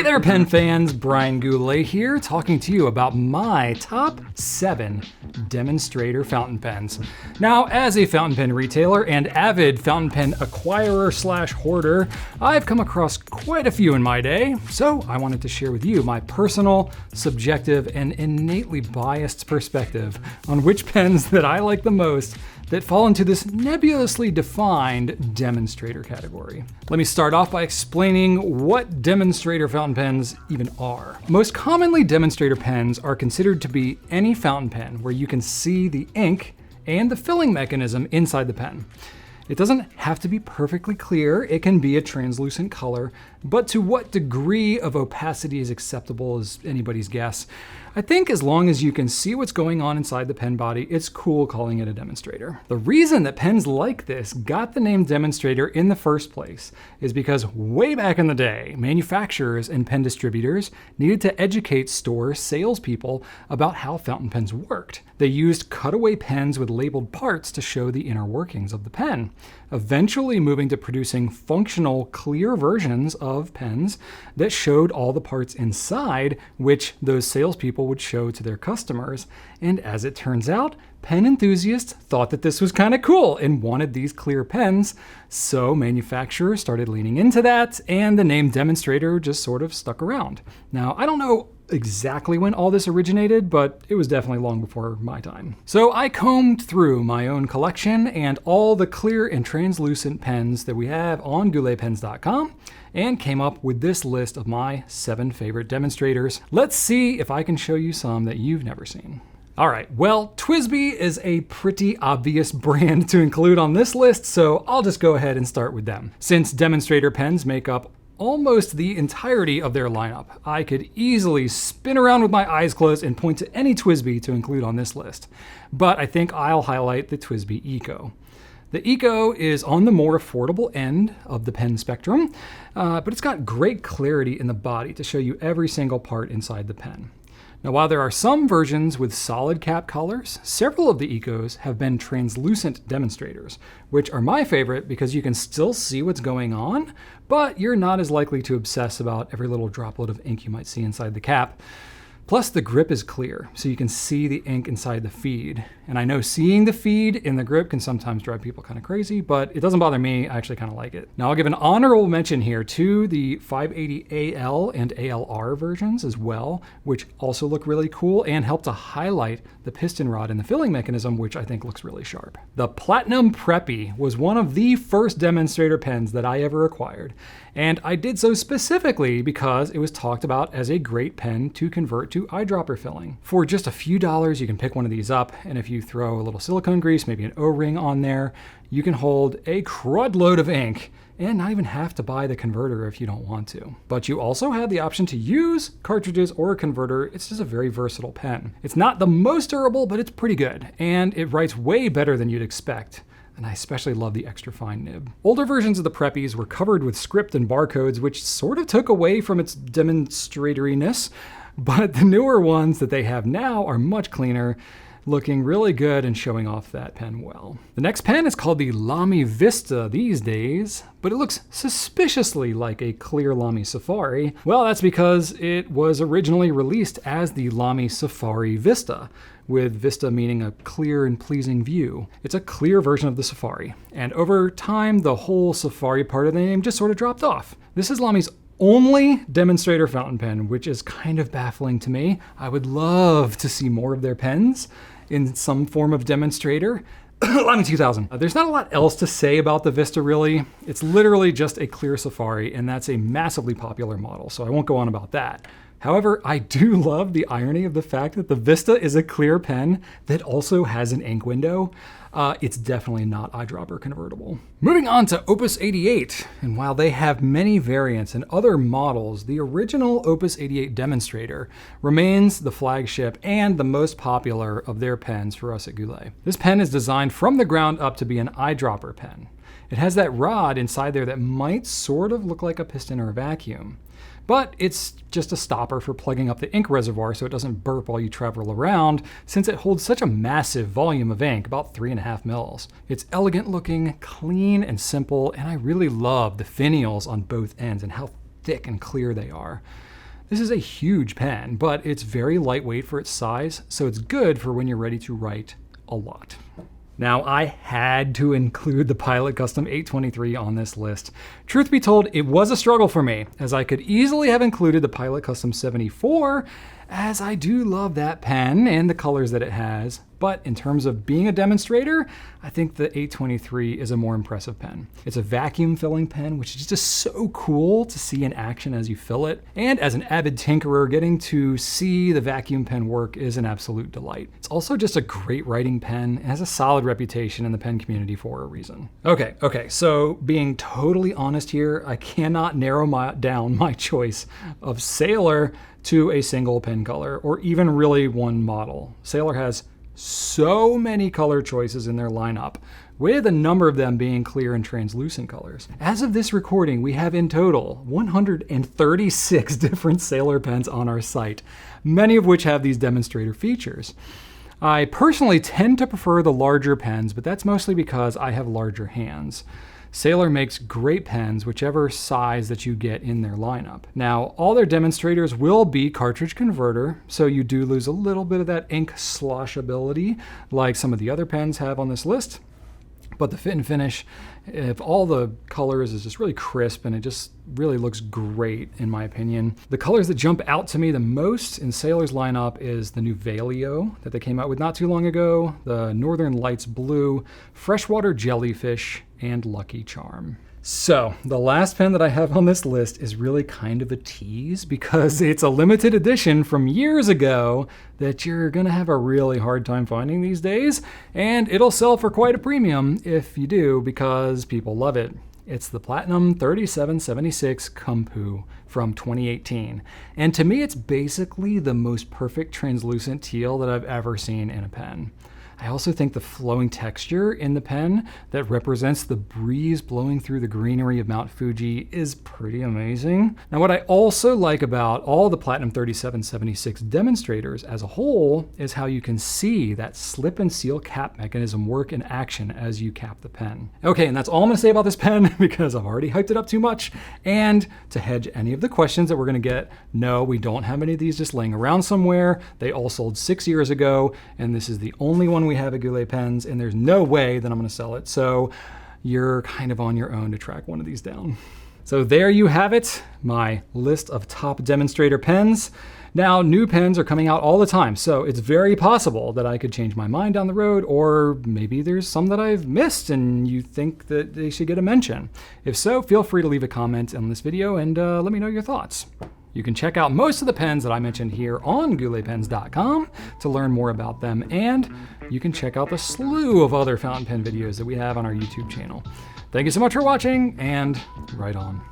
Hey there, pen fans, Brian Goulet here, talking to you about my top 7 demonstrator fountain pens. Now, as a fountain pen retailer and avid fountain pen acquirer / hoarder, I've come across quite a few in my day, so I wanted to share with you my personal, subjective, and innately biased perspective on which pens that I like the most that fall into this nebulously defined demonstrator category. Let me start off by explaining what demonstrator fountain pens even are. Most commonly, demonstrator pens are considered to be any fountain pen where you can see the ink and the filling mechanism inside the pen. It doesn't have to be perfectly clear, it can be a translucent color, but to what degree of opacity is acceptable is anybody's guess. I think as long as you can see what's going on inside the pen body, it's cool calling it a demonstrator. The reason that pens like this got the name demonstrator in the first place is because way back in the day, manufacturers and pen distributors needed to educate store salespeople about how fountain pens worked. They used cutaway pens with labeled parts to show the inner workings of the pen, eventually moving to producing functional, clear versions of pens that showed all the parts inside, which those salespeople would show to their customers. And as it turns out, pen enthusiasts thought that this was kind of cool and wanted these clear pens, so manufacturers started leaning into that, and the name demonstrator just sort of stuck around. Now, I don't know exactly when all this originated, but it was definitely long before my time. So I combed through my own collection and all the clear and translucent pens that we have on gouletpens.com and came up with this list of my 7 favorite demonstrators. Let's see if I can show you some that you've never seen. All right, well, TWSBI is a pretty obvious brand to include on this list, so I'll just go ahead and start with them. Since demonstrator pens make up almost the entirety of their lineup, I could easily spin around with my eyes closed and point to any TWSBI to include on this list. But I think I'll highlight the TWSBI Eco. The Eco is on the more affordable end of the pen spectrum, but it's got great clarity in the body to show you every single part inside the pen. Now, while there are some versions with solid cap colors, several of the Ecos have been translucent demonstrators, which are my favorite because you can still see what's going on, but you're not as likely to obsess about every little droplet of ink you might see inside the cap. Plus, the grip is clear, so you can see the ink inside the feed. And I know seeing the feed in the grip can sometimes drive people kind of crazy, but it doesn't bother me. I actually kind of like it. Now, I'll give an honorable mention here to the 580AL and ALR versions as well, which also look really cool and help to highlight the piston rod and the filling mechanism, which I think looks really sharp. The Platinum Preppy was one of the first demonstrator pens that I ever acquired. And I did so specifically because it was talked about as a great pen to convert to eyedropper filling. For just a few dollars, you can pick one of these up, and if you throw a little silicone grease, maybe an O-ring on there, you can hold a crud load of ink and not even have to buy the converter if you don't want to. But you also have the option to use cartridges or a converter. It's just a very versatile pen. It's not the most durable, but it's pretty good, and it writes way better than you'd expect. And I especially love the extra fine nib. Older versions of the Preppies were covered with script and barcodes, which sort of took away from its demonstratoriness, but the newer ones that they have now are much cleaner, looking really good and showing off that pen well. The next pen is called the LAMY Vista these days, but it looks suspiciously like a clear LAMY Safari. Well, that's because it was originally released as the LAMY Safari Vista, with Vista meaning a clear and pleasing view. It's a clear version of the Safari, and over time, the whole Safari part of the name just sort of dropped off. This is LAMY's only demonstrator fountain pen, which is kind of baffling to me. I would love to see more of their pens in some form of demonstrator. LAMY 2000. There's not a lot else to say about the Vista, really. It's literally just a clear Safari, and that's a massively popular model, so I won't go on about that. However, I do love the irony of the fact that the Vista is a clear pen that also has an ink window. It's definitely not eyedropper convertible. Moving on to Opus 88, and while they have many variants and other models, the original Opus 88 demonstrator remains the flagship and the most popular of their pens for us at Goulet. This pen is designed from the ground up to be an eyedropper pen. It has that rod inside there that might sort of look like a piston or a vacuum. But it's just a stopper for plugging up the ink reservoir so it doesn't burp while you travel around, since it holds such a massive volume of ink, about 3.5 mils. It's elegant looking, clean and simple, and I really love the finials on both ends and how thick and clear they are. This is a huge pen, but it's very lightweight for its size, so it's good for when you're ready to write a lot. Now, I had to include the Pilot Custom 823 on this list. Truth be told, it was a struggle for me, as I could easily have included the Pilot Custom 74, as I do love that pen and the colors that it has. But in terms of being a demonstrator, I think the 823 is a more impressive pen. It's a vacuum filling pen, which is just so cool to see in action as you fill it. And as an avid tinkerer, getting to see the vacuum pen work is an absolute delight. It's also just a great writing pen. It has a solid reputation in the pen community for a reason. Okay, so being totally honest here, I cannot narrow down my choice of Sailor to a single pen color, or even really one model. Sailor has so many color choices in their lineup, with a number of them being clear and translucent colors. As of this recording, we have in total 136 different Sailor pens on our site, many of which have these demonstrator features. I personally tend to prefer the larger pens, but that's mostly because I have larger hands. Sailor makes great pens, whichever size that you get in their lineup. Now, all their demonstrators will be cartridge converter, so you do lose a little bit of that ink sloshability like some of the other pens have on this list. But the fit and finish, if all the colors, is just really crisp, and it just really looks great in my opinion. The colors that jump out to me the most in Sailor's lineup is the new Valio that they came out with not too long ago, the Northern Lights Blue, Freshwater Jellyfish, and Lucky Charm. So the last pen that I have on this list is really kind of a tease because it's a limited edition from years ago that you're gonna have a really hard time finding these days, and it'll sell for quite a premium if you do because people love it. It's the Platinum 3776 Kumpoo from 2018. And to me, it's basically the most perfect translucent teal that I've ever seen in a pen. I also think the flowing texture in the pen that represents the breeze blowing through the greenery of Mount Fuji is pretty amazing. Now, what I also like about all the Platinum 3776 demonstrators as a whole is how you can see that slip and seal cap mechanism work in action as you cap the pen. Okay, and that's all I'm gonna say about this pen because I've already hyped it up too much. And to hedge any of the questions that we're gonna get, no, we don't have any of these just laying around somewhere. They all sold 6 years ago, and this is the only one we have at Goulet Pens, and there's no way that I'm gonna sell it. So you're kind of on your own to track one of these down. So there you have it, my list of top demonstrator pens. Now, new pens are coming out all the time, so it's very possible that I could change my mind down the road, or maybe there's some that I've missed and you think that they should get a mention. If so, feel free to leave a comment on this video and let me know your thoughts. You can check out most of the pens that I mentioned here on gouletpens.com to learn more about them, and you can check out the slew of other fountain pen videos that we have on our YouTube channel. Thank you so much for watching, and right on.